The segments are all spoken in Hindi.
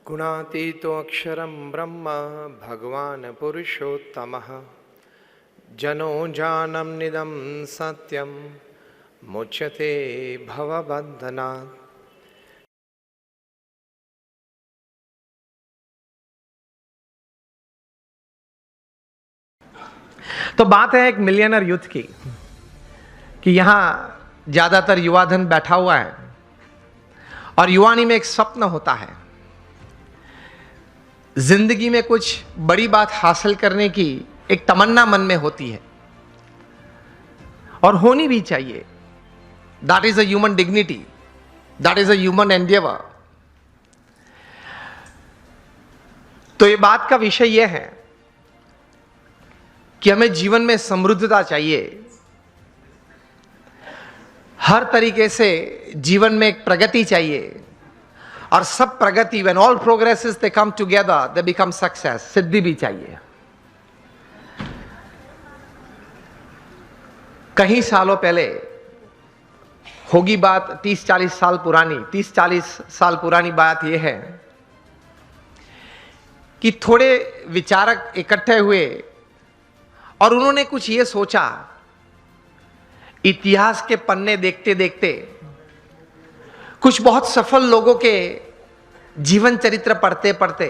गुणातीतो अक्षरं ब्रह्म भगवान् पुरुषोत्तमः जनो जानम निदं सत्यं मुच्यते भवबन्धनात्। तो बात है एक मिलियनर यूथ की कि यहां ज्यादातर युवा धन बैठा हुआ है और युवानी में एक स्वप्न होता है, जिंदगी में कुछ बड़ी बात हासिल करने की एक तमन्ना मन में होती है और होनी भी चाहिए। That is a human dignity, that is a human Endeavour. तो ये बात का विषय यह है कि हमें जीवन में समृद्धता चाहिए, हर तरीके से जीवन में एक प्रगति चाहिए और सब प्रगति, when all progresses they come together they become success, सिद्धि भी चाहिए। कई सालों पहले होगी बात, 30-40 साल पुरानी, 30-40 साल पुरानी बात यह है कि थोड़े विचारक इकट्ठे हुए और उन्होंने कुछ ये सोचा, इतिहास के पन्ने देखते देखते कुछ बहुत सफल लोगों के जीवन चरित्र पढ़ते पढ़ते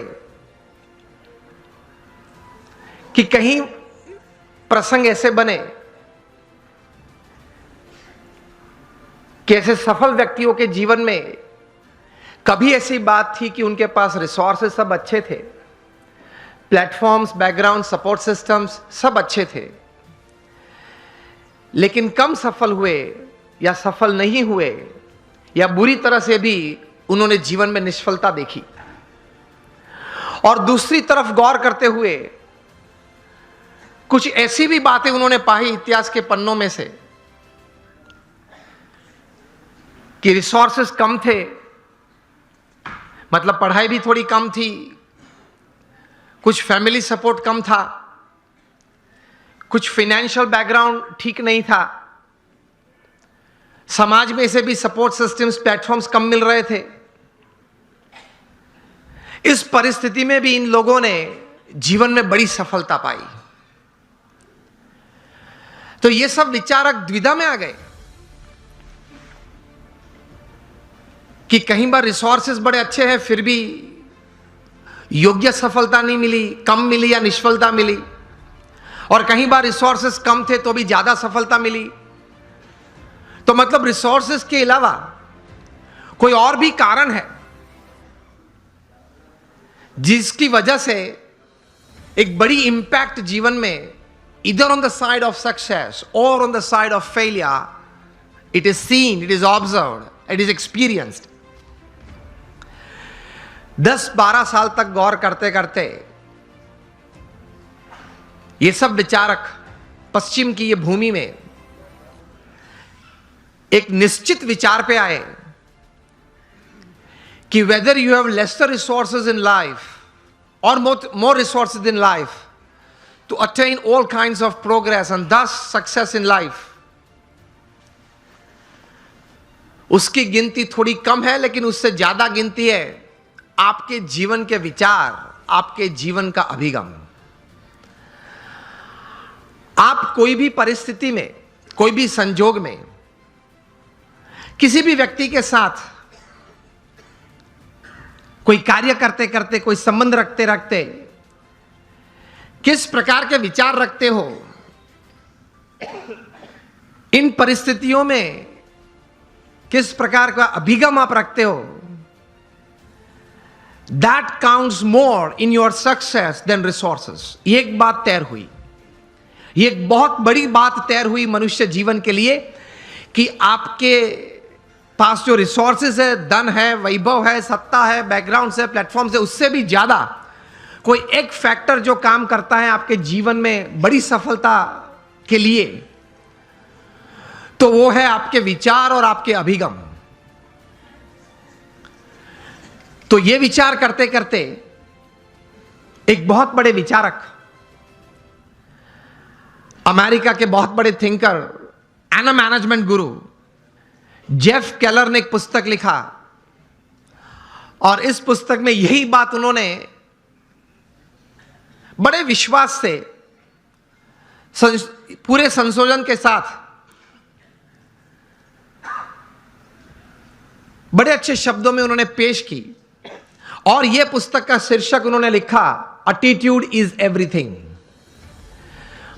कि कहीं प्रसंग ऐसे बने कि ऐसे सफल व्यक्तियों के जीवन में कभी ऐसी बात थी कि उनके पास रिसोर्सेस सब अच्छे थे, प्लेटफॉर्म्स, बैकग्राउंड, सपोर्ट सिस्टम्स सब अच्छे थे, लेकिन कम सफल हुए या सफल नहीं हुए या बुरी तरह से भी उन्होंने जीवन में निष्फलता देखी। और दूसरी तरफ गौर करते हुए कुछ ऐसी भी बातें उन्होंने पाई इतिहास के पन्नों में से कि रिसोर्सेस कम थे, मतलब पढ़ाई भी थोड़ी कम थी, कुछ फैमिली सपोर्ट कम था, कुछ फाइनेंशियल बैकग्राउंड ठीक नहीं था, समाज में से भी सपोर्ट सिस्टम्स, प्लेटफॉर्म्स कम मिल रहे थे। इस परिस्थिति में भी इन लोगों ने जीवन में बड़ी सफलता पाई। तो ये सब विचारक द्विधा में आ गए कि कहीं बार रिसोर्सेस बड़े अच्छे हैं फिर भी योग्य सफलता नहीं मिली, कम मिली या निष्फलता मिली, और कहीं बार रिसोर्सेस कम थे तो भी ज्यादा सफलता मिली। तो मतलब रिसोर्सेस के अलावा कोई और भी कारण है जिसकी वजह से एक बड़ी इंपैक्ट जीवन में, इधर on the side of success और on the side of failure, it is seen, it is observed, it is experienced. 10-12 साल तक गौर करते करते ये सब विचारक पश्चिम की ये भूमि में एक निश्चित विचार पे आए कि whether you have lesser resources in life और more resources in life to attain all kinds of progress and thus success in life, उसकी गिनती थोड़ी कम है लेकिन उससे ज्यादा गिनती है आपके जीवन के विचार, आपके जीवन का अभिगम। आप कोई भी परिस्थिति में, कोई भी संजोग में, किसी भी व्यक्ति के साथ कोई कार्य करते करते, कोई संबंध रखते रखते किस प्रकार के विचार रखते हो, इन परिस्थितियों में किस प्रकार का अभिगम आप रखते हो, that counts more in your success than resources. ये एक बात तैर हुई, ये एक बहुत बड़ी बात तैर हुई मनुष्य जीवन के लिए कि आपके पास जो रिसोर्सेज है, धन है, वैभव है, सत्ता है, बैकग्राउंड है, प्लेटफॉर्म है, उससे भी ज्यादा कोई एक फैक्टर जो काम करता है आपके जीवन में बड़ी सफलता के लिए, तो वो है आपके विचार और आपके अभिगम। तो ये विचार करते करते एक बहुत बड़े विचारक, अमेरिका के बहुत बड़े thinker and management Guru Jeff Keller ने एक पुस्तक लिखा, और इस पुस्तक में यही बात उन्होंने बड़े विश्वास से पूरे संशोधन के साथ बड़े अच्छे शब्दों में उन्होंने पेश की। और यह पुस्तक का शीर्षक उन्होंने लिखा, एटीट्यूड इज एवरीथिंग।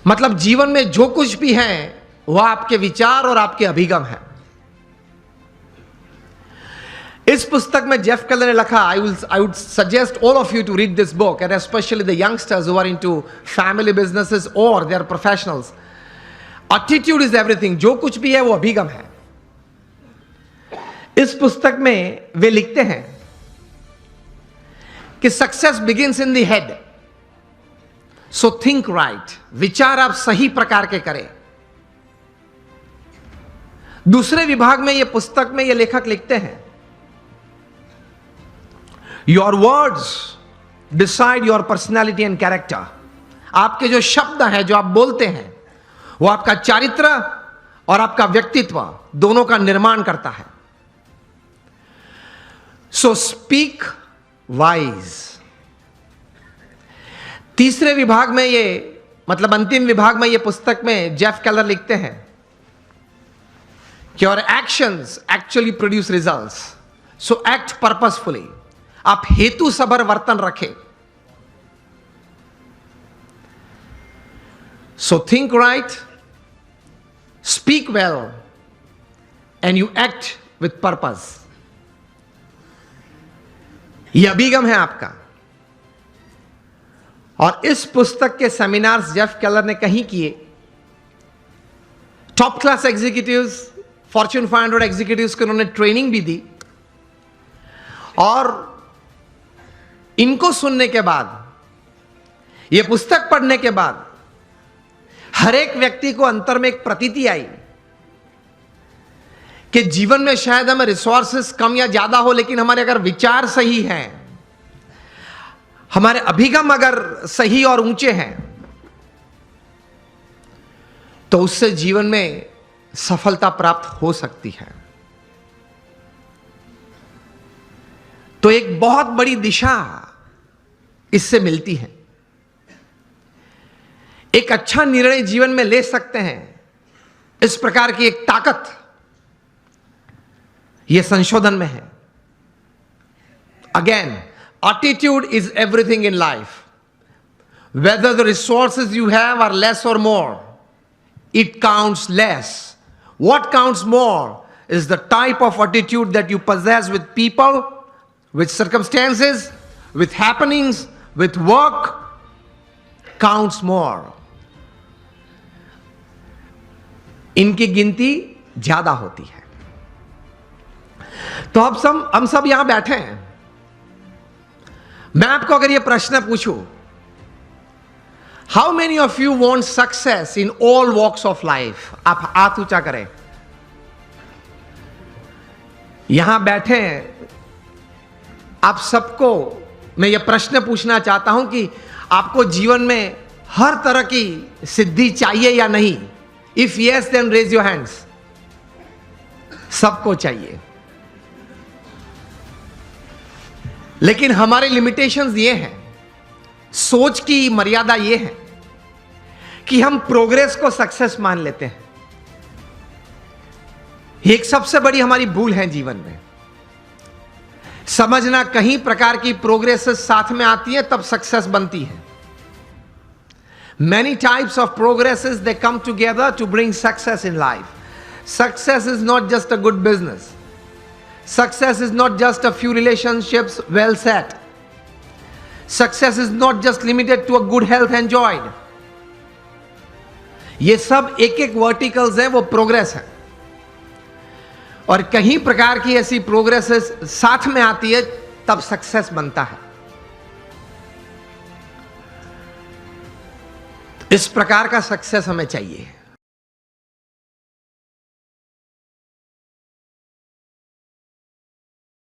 मतलब जीवन में जो कुछ भी है वह आपके विचार और आपके अभिगम है। इस पुस्तक में जेफ केलर ने लिखा, I would suggest all of you to read this book, and specially the youngsters who are into family businesses और they are professionals. Attitude is everything. जो कुछ भी है वो अभिगम है। इस पुस्तक में वे लिखते हैं कि success begins in the head, so think right. विचार आप सही प्रकार के करें। दूसरे विभाग में यह पुस्तक में यह लेखक लिखते हैं, your words decide your personality and character. आपके जो शब्द हैं, जो आप बोलते हैं, वो आपका चारित्र और आपका व्यक्तित्व दोनों का निर्माण करता है। So speak wise. तीसरे विभाग में ये, मतलब अंतिम विभाग में ये पुस्तक में जेफ केलर लिखते हैं कि और एक्शंस एक्चुअली प्रोड्यूस रिजल्ट्स, सो एक्ट पर्पसफुली। आप हेतु सभर वर्तन रखें। So think right, speak well and you act with purpose. यह अभिगम है आपका। और इस पुस्तक के सेमिनार्स जेफ केलर ने कहीं किए। Top class executives, Fortune 500 executives को उन्होंने ट्रेनिंग भी दी। और इनको सुनने के बाद, यह पुस्तक पढ़ने के बाद, हर एक व्यक्ति को अंतर में एक प्रतीति आई कि जीवन में शायद हमें रिसोर्सेस कम या ज्यादा हो, लेकिन हमारे अगर विचार सही हैं, हमारे अभिगम अगर सही और ऊंचे हैं, तो उससे जीवन में सफलता प्राप्त हो सकती है। तो एक बहुत बड़ी दिशा इससे मिलती है। एक अच्छा निर्णय जीवन में ले सकते हैं, इस प्रकार की एक ताकत यह संशोधन में है। Again, attitude is everything in life. Whether the resources you have are less और more, it counts less. What counts more is the type of attitude that you possess with people, with circumstances, with happenings, with work counts more. इनकी गिनती ज्यादा होती है। तो अब हम सब यहां बैठे हैं। मैं आपको अगर यह प्रश्न पूछूं, how many of you want success in all walks of life? आप हाथ ऊंचा करें। यहां बैठे हैं आप सबको मैं यह प्रश्न पूछना चाहता हूं कि आपको जीवन में हर तरह की सिद्धि चाहिए या नहीं? If yes, then raise your hands. सबको चाहिए, लेकिन हमारे लिमिटेशंस ये हैं, सोच की मर्यादा ये है कि हम प्रोग्रेस को सक्सेस मान लेते हैं। ये एक सबसे बड़ी हमारी भूल है जीवन में। समझना कहीं प्रकार की प्रोग्रेस साथ में आती है तब सक्सेस बनती है। Many types of progresses, they come together to bring success in life. Success is not just a good business. Success is not just a few relationships well set. Success is not just limited to a good health enjoyed. ये सब एक एक वर्टिकल्स हैं, वो प्रोग्रेस है। और कहीं प्रकार की ऐसी प्रोग्रेसेस साथ में आती है तब सक्सेस बनता है। इस प्रकार का सक्सेस हमें चाहिए।